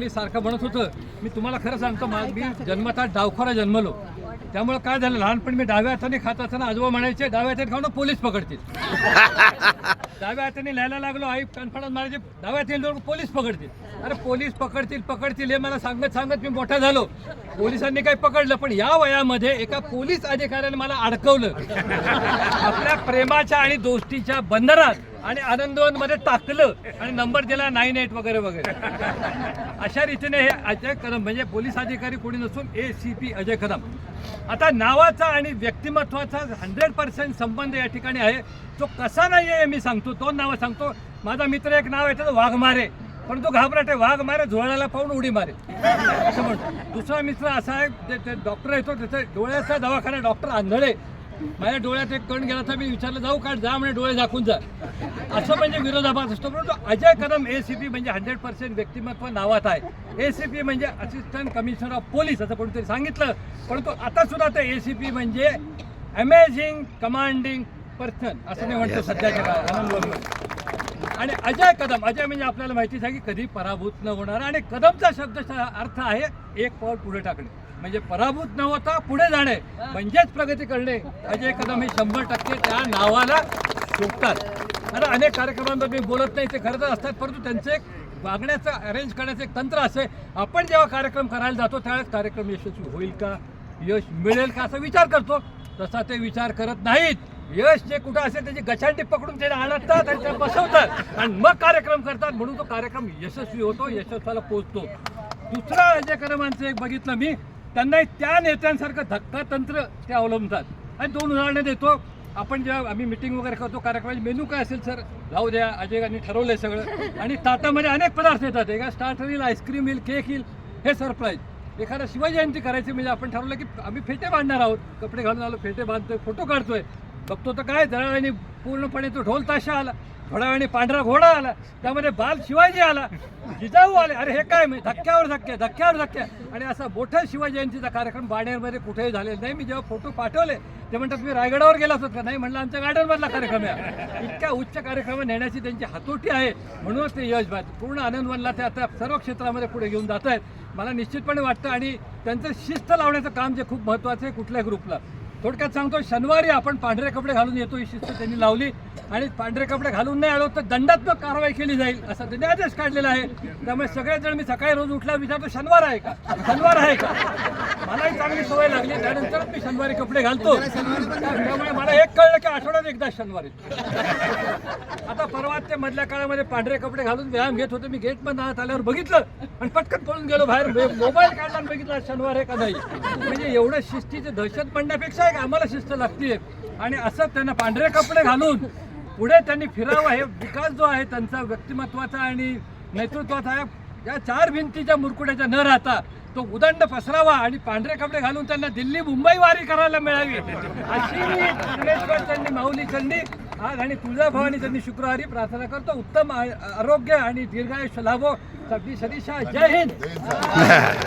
सारखं म्हणत होतं, मी तुम्हाला खरं सांगतो, मी जन्मता डावखोरा जन्मलो. त्यामुळे काय झालं, लहानपणी मी डाव्या हाताने खात असताना आजोबा म्हणायचे डाव्या हाताने खाऊन पोलीस पकडतील. डाव्या हाताने लिहायला लागलो, आई कणफळत मारायचे डाव्या हाताने पोलीस पकडतील. अरे पोलीस पकडतील हे मला सांगत सांगत मी मोठा झालो. पोलिसांनी काही पकडलं, पण या वयामध्ये एका पोलीस अधिकाऱ्याने मला अडकवलं. आपल्या प्रेमाच्या आणि दोस्तीच्या बंधनात आणि आनंदवनमध्ये टाकलं आणि नंबर दिला 98 वगैरे वगैरे. अशा रीतीने हे अजय कदम म्हणजे पोलीस अधिकारी कोणी नसून ACP अजय कदम. आता नावाचा आणि व्यक्तिमत्वाचा 100% संबंध या ठिकाणी आहे. तो कसा नाही आहे मी सांगतो, दोन नावं सांगतो. माझा मित्र एक नाव आहे त्याचं वाघमारे, पण तो घाबरट आहे. वाघमारे झोळ्याला पाहून उडी मारे असं म्हणतो. दुसरा मित्र असा आहे, ते डॉक्टर येतो, त्याचा डोळ्याचा दवाखाना डॉक्टर आंधळे. माझ्या डोळ्यात एक कण गेला तर मी विचारलं जाऊ का, जा म्हणे डोळे झाकून जा. असं म्हणजे विरोधाभास असतो. परंतु अजय कदम ACP म्हणजे 100% व्यक्तिमत्व नावात आहे. ACP म्हणजे असिस्टंट कमिशनर ऑफ पोलीस असं कोणीतरी सांगितलं, परंतु आता सुद्धा ते ACP म्हणजे अमेझिंग कमांडिंग पर्सन असं मी म्हणतो सध्याच्या काळात. आणि अजय कदम, अजय म्हणजे आपल्याला माहितीच आहे की कधी पराभूत न होणार. आणि कदमचा शब्दाचा अर्थ आहे एक पाऊल पुढे टाकणे, म्हणजे पराभूत न होता पुढे जाणे म्हणजेच प्रगती करणे. अजय कदम हे 100% त्या नावाला शोभतात. आता अनेक कार्यक्रमांबद्दल मी बोलत नाही, ते खरं तर असतात, परंतु त्यांचं एक वागण्याचं अरेंज करण्याचं एक तंत्र असे. आपण जेव्हा कार्यक्रम करायला जातो त्यावेळेस कार्यक्रम यशस्वी होईल का, यश मिळेल का असा विचार करतो. तसा ते विचार करत नाहीत. यश जे कुठं असेल त्याची गचांडी पकडून त्याला आणतात आणि त्याला बसवतात आणि मग कार्यक्रम करतात, म्हणून तो कार्यक्रम यशस्वी होतो, यशस्वाला पोहोचतो. दुसरा अजय कदमांचं एक बघितलं मी, त्यांना त्या नेत्यांसारखं धक्का तंत्र ते अवलंबतात. आणि 2 उदाहरणं देतो. आपण जेव्हा आम्ही मिटिंग वगैरे करतो, कार्यक्रमाची मेनू काय असेल सर जाऊ द्या, अजय यांनी ठरवलंय सगळं. आणि ताटामध्ये अनेक पदार्थ येतात, एका स्टार्टर येईल, आईस्क्रीम येईल, केक येईल, हे सरप्राईज. एखादा शिवजयंती करायची म्हणजे आपण ठरवलं की आम्ही फेटे बांधणार आहोत, कपडे घालून आलो, फेटे बांधतोय, फोटो काढतोय. बघतो तर काय दरवेळी पूर्णपणे तो ढोल ताशा आला, थोड्या वेळाने पांढरा घोडा आला, त्यामध्ये बाल शिवाजी आला, जिजाऊ आले. अरे हे काय म्हणजे धक्क्यावर धक्के. आणि असा मोठा शिवजयंतीचा कार्यक्रम बाणेरमध्ये कुठेही झालेला नाही. मी जेव्हा फोटो पाठवले ते म्हणतात मी रायगडावर गेला होतो का, नाही म्हणलं आमच्या गार्डनमधला कार्यक्रम आहे. इतक्या उच्च कार्यक्रम नेण्याची त्यांची हातोटी आहे, म्हणूनच ते यश पूर्ण आनंदवनला ते आता सर्व क्षेत्रामध्ये पुढे घेऊन जात आहेत. मला निश्चितपणे वाटतं. आणि त्यांचं शिस्त लावण्याचं काम जे खूप महत्त्वाचं आहे कुठल्याही ग्रुपला. थोडक्यात सांगतो, शनिवारी आपण पांढरे कपडे घालून येतो ही शिस्त त्यांनी लावली. आणि पांढरे कपडे घालून नाही आलो तर दंडात्मक कारवाई केली जाईल असा त्यांनी आदेश काढलेला आहे. त्यामुळे सगळेच जण, मी सकाळी रोज उठल्यावर विचारतो शनिवार आहे का. मलाही चांगली सवय लागली, त्यानंतर मी शनिवारी कपडे घालतो. त्यामुळे मला एक कळलं की आठवड्यात एकदा शनिवारी. आता परवा ते मधल्या काळामध्ये पांढरे कपडे घालून व्यायाम घेत होते. मी गेटमध्ये आत आल्यावर बघितलं आणि पटकन पळून गेलो बाहेर, मोबाईल काढला आणि बघितला शनिवार आहे का नाही. म्हणजे एवढं शिस्तीचे दहशत पडण्यापेक्षा आम्हाला शिस्त लागते. आणि असं त्यांना पांढरे कपडे घालून पुढे त्यांनी फिरावं. हे विकास जो आहे त्यांचा व्यक्तिमत्वाचा आणि नेतृत्वाचा, या 4 भिंतीच्या मुरकुट्याच्या न राहता तो उदंड पसरावा आणि पांढरे कपडे घालून त्यांना दिल्ली मुंबई वारी करायला मिळावी अशी त्यांनी माऊली चंडी आज आणि तुळजाभवानी त्यांनी शुक्रवारी प्रार्थना करतो. उत्तम आरोग्य आणि दीर्घायुष्य लाभो. सदिशा. जय हिंद.